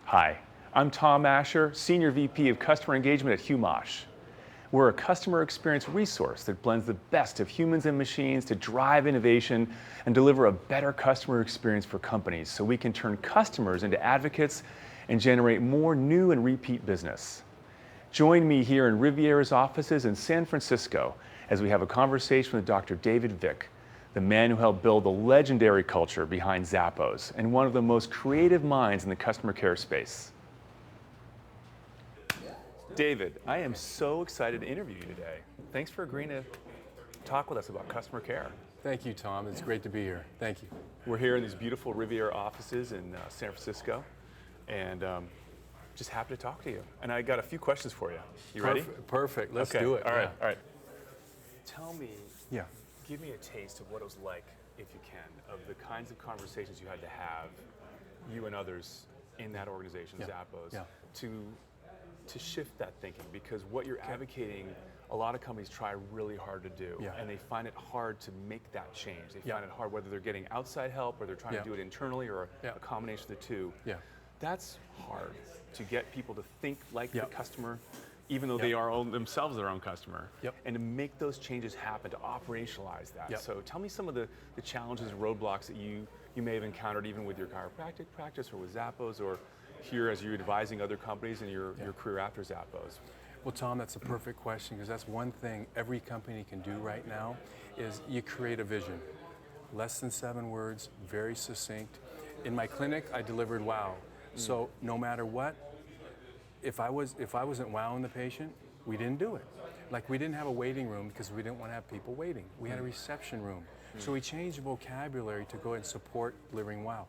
Hi, I'm Tom Asher, Senior VP of Customer Engagement at Humach. We're a customer experience resource that blends the best of humans and machines to drive innovation and deliver a better customer experience for companies so we can turn customers into advocates and generate more new and repeat business. Join me here in Riviera's offices in San Francisco as we have a conversation with Dr. David Vik, the man who helped build the legendary culture behind Zappos and one of the most creative minds in the customer care space. David, I am so excited to interview you today. Thanks for agreeing to talk with us about customer care. Thank you, Tom. It's great to be here. Thank you. We're here in these beautiful Riviera offices in San Francisco, and just happy to talk to you. And I got a few questions for you. You ready? Perfect. Let's Okay. do it. All right. Yeah. All right. Tell me. Yeah. Give me a taste of what it was like, if you can, of the kinds of conversations you had to have, you and others in that organization, Zappos, to shift that thinking. Because what you're advocating, a lot of companies try really hard to do, and they find it hard to make that change. They find it hard whether they're getting outside help or they're trying to do it internally or a combination of the two. Yeah. That's hard to get people to think like the customer, even though they are themselves their own customer, and to make those changes happen, to operationalize that. So tell me some of the challenges and roadblocks that you may have encountered even with your chiropractic practice or with Zappos or here as you're advising other companies in your career after Zappos. Well, Tom, that's a perfect question because that's one thing every company can do right now is you create a vision. Less than 7 words, very succinct. In my clinic, I delivered wow. So no matter what, if I wasn't wowing the patient, we didn't do it. Like we didn't have a waiting room because we didn't want to have people waiting. We had a reception room. So we changed the vocabulary to go ahead and support delivering wow.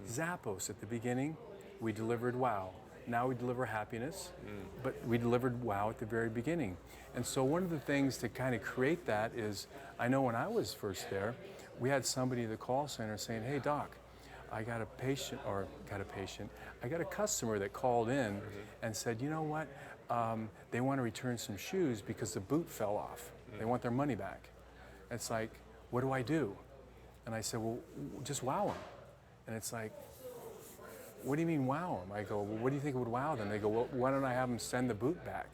Zappos at the beginning, we delivered wow. Now we deliver happiness, but we delivered wow at the very beginning. And so one of the things to kind of create that is, I know when I was first there, we had somebody at the call center saying, hey doc, I got a customer that called in and said, you know what, they want to return some shoes because the boot fell off. They want their money back. It's like, what do I do? And I said, well, just wow them. And it's like, what do you mean wow them? I go, well, what do you think would wow them? They go, well, why don't I have them send the boot back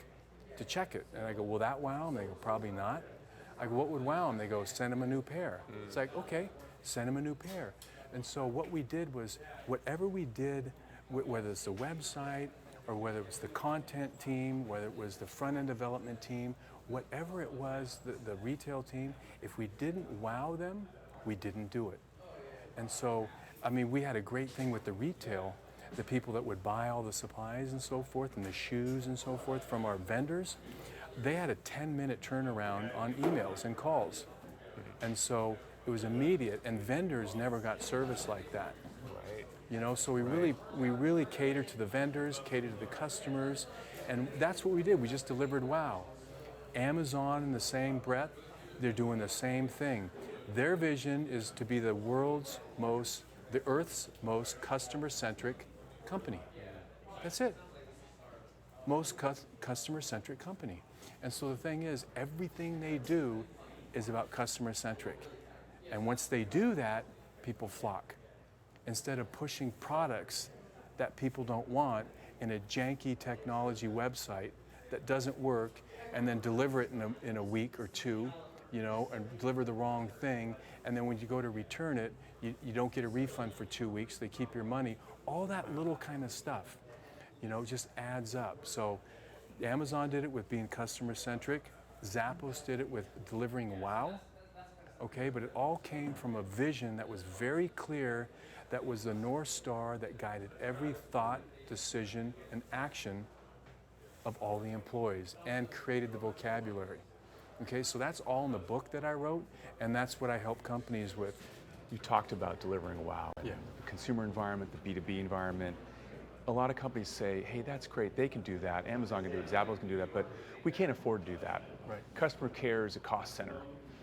to check it? And I go, will that wow them? They go, probably not. I go, what would wow them? They go, send them a new pair. It's like, okay, send them a new pair. And so what we did was, whatever we did, whether it's the website or whether it was the content team, whether it was the front-end development team, whatever it was, the retail team, if we didn't wow them, we didn't do it. And so, I mean, we had a great thing with the retail, the people that would buy all the supplies and so forth, and the shoes and so forth from our vendors. They had a 10-minute turnaround on emails and calls. And so it was immediate, and vendors never got service like that. Right. You know, so we really catered to the vendors, catered to the customers, and that's what we did. We just delivered wow. Amazon, in the same breath, they're doing the same thing. Their vision is to be the Earth's most customer-centric company. That's it. Most customer-centric company. And so the thing is, everything they do is about customer-centric. And once they do that, people flock. Instead of pushing products that people don't want in a janky technology website that doesn't work and then deliver it in a week or two, you know, and deliver the wrong thing, and then when you go to return it, you don't get a refund for 2 weeks, they keep your money. All that little kind of stuff, you know, just adds up. So Amazon did it with being customer-centric. Zappos did it with delivering wow. Okay, but it all came from a vision that was very clear, that was the North Star that guided every thought, decision, and action of all the employees and created the vocabulary. Okay, so that's all in the book that I wrote, and that's what I help companies with. You talked about delivering wow. The consumer environment, the B2B environment. A lot of companies say, hey, that's great, they can do that, Amazon can do it, Zappos can do that, but we can't afford to do that. Right. Customer care is a cost center.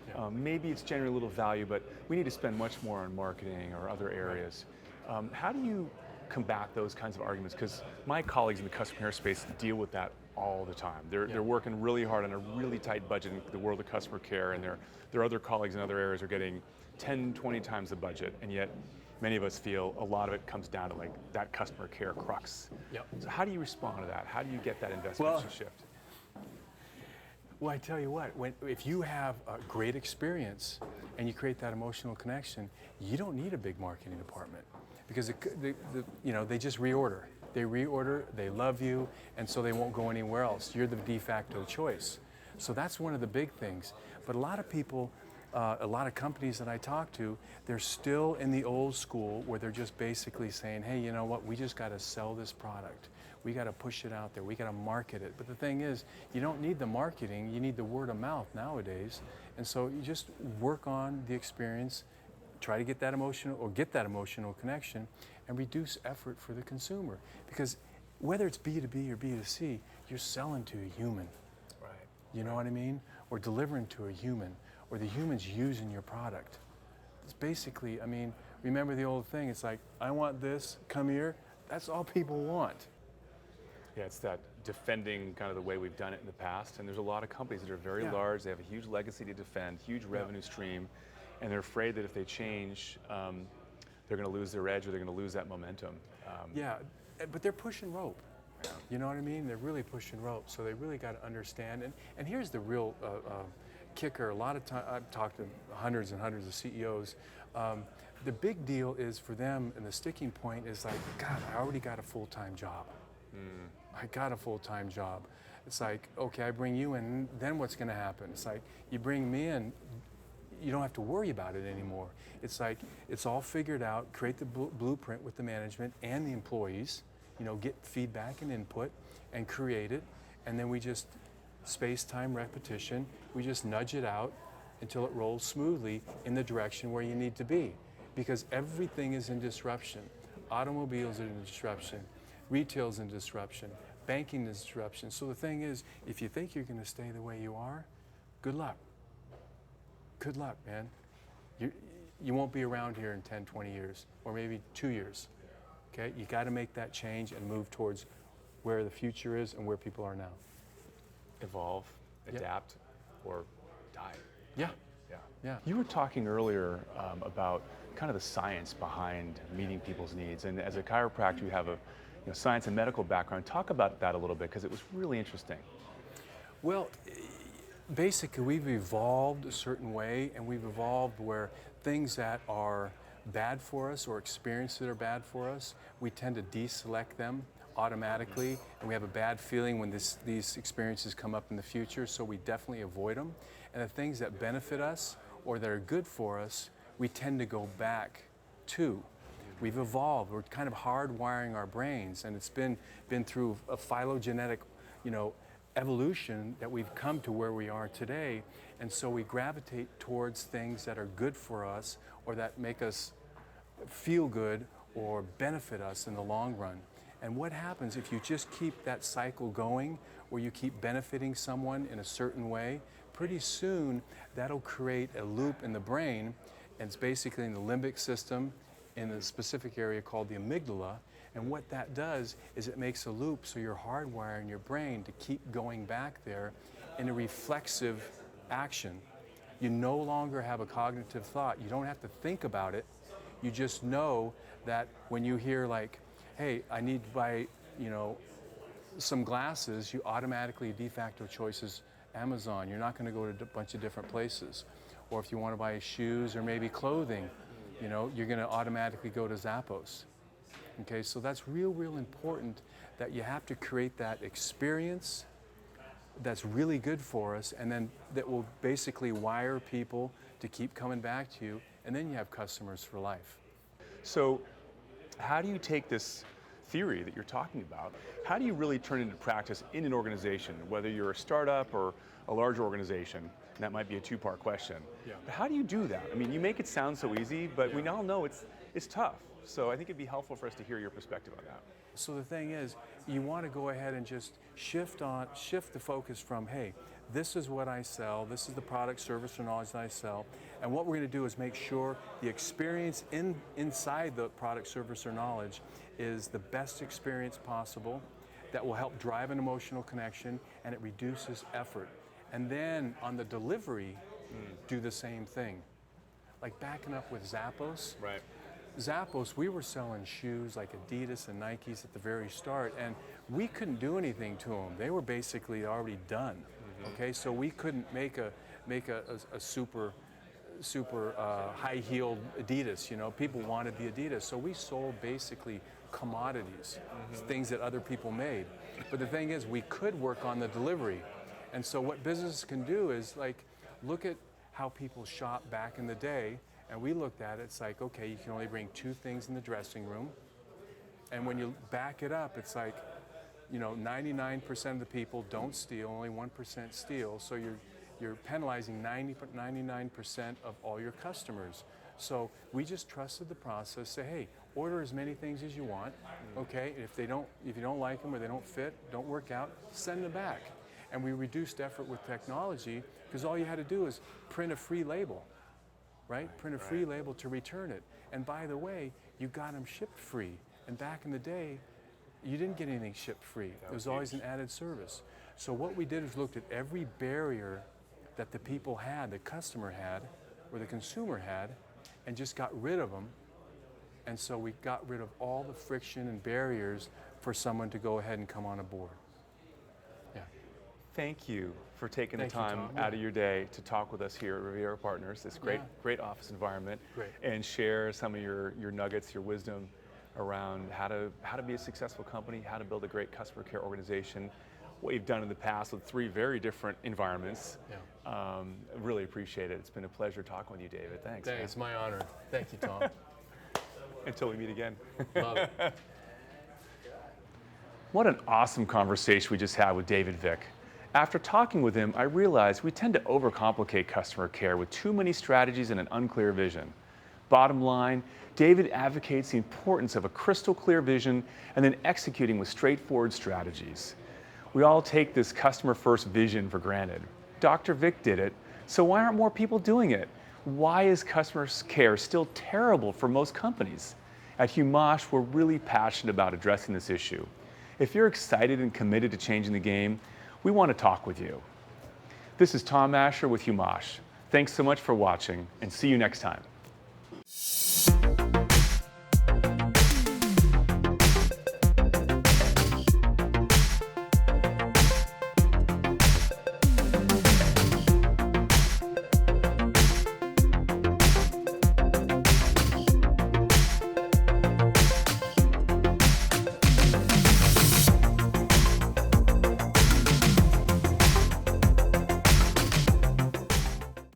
Yeah. maybe it's generating a little value, but we need to spend much more on marketing or other areas. How do you combat those kinds of arguments? Because my colleagues in the customer care space deal with that all the time. They're working really hard on a really tight budget in the world of customer care, and their other colleagues in other areas are getting 10, 20 times the budget, and yet many of us feel a lot of it comes down to like that customer care crux. Yep. So how do you respond to that? How do you get that investment to shift? Well, I tell you what, if you have a great experience and you create that emotional connection, you don't need a big marketing department, because they just reorder. They reorder, they love you, and so they won't go anywhere else. You're the de facto choice. So that's one of the big things. But a lot of people, a lot of companies that I talk to, they're still in the old school where they're just basically saying, hey, you know what, we just got to sell this product. We got to push it out there. We got to market it. But the thing is, you don't need the marketing. You need the word of mouth nowadays. And so you just work on the experience, try to get that emotional connection, and reduce effort for the consumer. Because whether it's B2B or B2C, you're selling to a human. Right. You know what I mean? Or delivering to a human, or the human's using your product. It's basically, I mean, remember the old thing, it's like, I want this, come here. That's all people want. Yeah, it's that defending kind of the way we've done it in the past. And there's a lot of companies that are very large. They have a huge legacy to defend, huge revenue stream, and they're afraid that if they change, they're going to lose their edge, or they're going to lose that momentum. But they're pushing rope. Yeah. You know what I mean? They're really pushing rope. So they really got to understand. And here's the real kicker. A lot of time, I've talked to hundreds and hundreds of CEOs. The big deal is for them, and the sticking point is like, God, I already got a full-time job. I got a full-time job. It's like, okay, I bring you in, then what's going to happen? It's like, you bring me in, you don't have to worry about it anymore. It's like, it's all figured out, create the blueprint with the management and the employees, get feedback and input and create it, and then we just, space-time repetition, we just nudge it out until it rolls smoothly in the direction where you need to be. Because everything is in disruption. Automobiles are in disruption. Retail's in disruption. Banking is disruption. So the thing is, if you think you're going to stay the way you are, good luck. Good luck, man. You won't be around here in 10, 20 years, or maybe 2 years. Okay? You got to make that change and move towards where the future is and where people are now. Evolve, adapt, or die. Yeah. Yeah. You were talking earlier about kind of the science behind meeting people's needs, and as a chiropractor, you have a science and medical background. Talk about that a little bit, because it was really interesting. Well, basically, we've evolved a certain way, and we've evolved where things that are bad for us or experiences that are bad for us, we tend to deselect them automatically, and we have a bad feeling when these experiences come up in the future, so we definitely avoid them. And the things that benefit us or that are good for us, we tend to go back to. We've evolved. We're kind of hardwiring our brains, and it's been through a phylogenetic, evolution that we've come to where we are today. And so we gravitate towards things that are good for us, or that make us feel good or benefit us in the long run. And what happens if you just keep that cycle going, where you keep benefiting someone in a certain way, pretty soon that'll create a loop in the brain, and it's basically in the limbic system, in a specific area called the amygdala. And what that does is it makes a loop, so you're hardwiring your brain to keep going back there in a reflexive action. You no longer have a cognitive thought. You don't have to think about it. You just know that when you hear like, hey, I need to buy, some glasses, you automatically de facto choices Amazon. You're not going to go to a bunch of different places. Or if you want to buy shoes or maybe clothing, you're going to automatically go to Zappos. Okay, so that's real important, that you have to create that experience that's really good for us, and then that will basically wire people to keep coming back to you, and then you have customers for life. So how do you take this theory that you're talking about, how do you really turn it into practice in an organization, whether you're a startup or a large organization? And that might be a two-part question. Yeah. But how do you do that? I mean, you make it sound so easy, but we all know it's tough. So I think it'd be helpful for us to hear your perspective on that. So the thing is, you want to go ahead and just shift the focus from, hey, this is what I sell, this is the product, service, or knowledge that I sell, and what we're going to do is make sure the experience inside the product, service, or knowledge is the best experience possible that will help drive an emotional connection, and it reduces effort. And then on the delivery, do the same thing. Like backing up with Zappos. Right. Zappos, we were selling shoes like Adidas and Nikes at the very start, and we couldn't do anything to them. They were basically already done. Okay, so we couldn't make a super high-heeled Adidas. You know, people wanted the Adidas, so we sold basically commodities, things that other people made. But the thing is, we could work on the delivery, and so what businesses can do is like look at how people shop back in the day. And we looked at it, it's like, okay, you can only bring 2 things in the dressing room. And when you back it up, it's like, you know, 99% of the people don't steal, only 1% steal. So you're penalizing 99% of all your customers. So we just trusted the process, say, hey, order as many things as you want, okay? If you don't like them or they don't fit, don't work out, send them back. And we reduced effort with technology because all you had to do is print a free label. Right? Print a free label to return it. And by the way, you got them shipped free. And back in the day, you didn't get anything shipped free. It was always an added service. So what we did is looked at every barrier that the people had, the customer had, or the consumer had, and just got rid of them. And so we got rid of all the friction and barriers for someone to go ahead and come on board. Yeah. Thank you for taking the time out of your day to talk with us here at Riviera Partners, this great office environment, and share some of your nuggets, your wisdom around how to be a successful company, how to build a great customer care organization, what you've done in the past with 3 very different environments. Yeah. Really appreciate it. It's been a pleasure talking with you, David. Thanks. It's my honor. Thank you, Tom. Until we meet again. Love it. What an awesome conversation we just had with David Vik. After talking with him, I realized we tend to overcomplicate customer care with too many strategies and an unclear vision. Bottom line, David advocates the importance of a crystal clear vision and then executing with straightforward strategies. We all take this customer first vision for granted. Dr. Vik did it, so why aren't more people doing it? Why is customer care still terrible for most companies? At Humach, we're really passionate about addressing this issue. If you're excited and committed to changing the game, we want to talk with you. This is Tom Asher with Humach. Thanks so much for watching, and see you next time.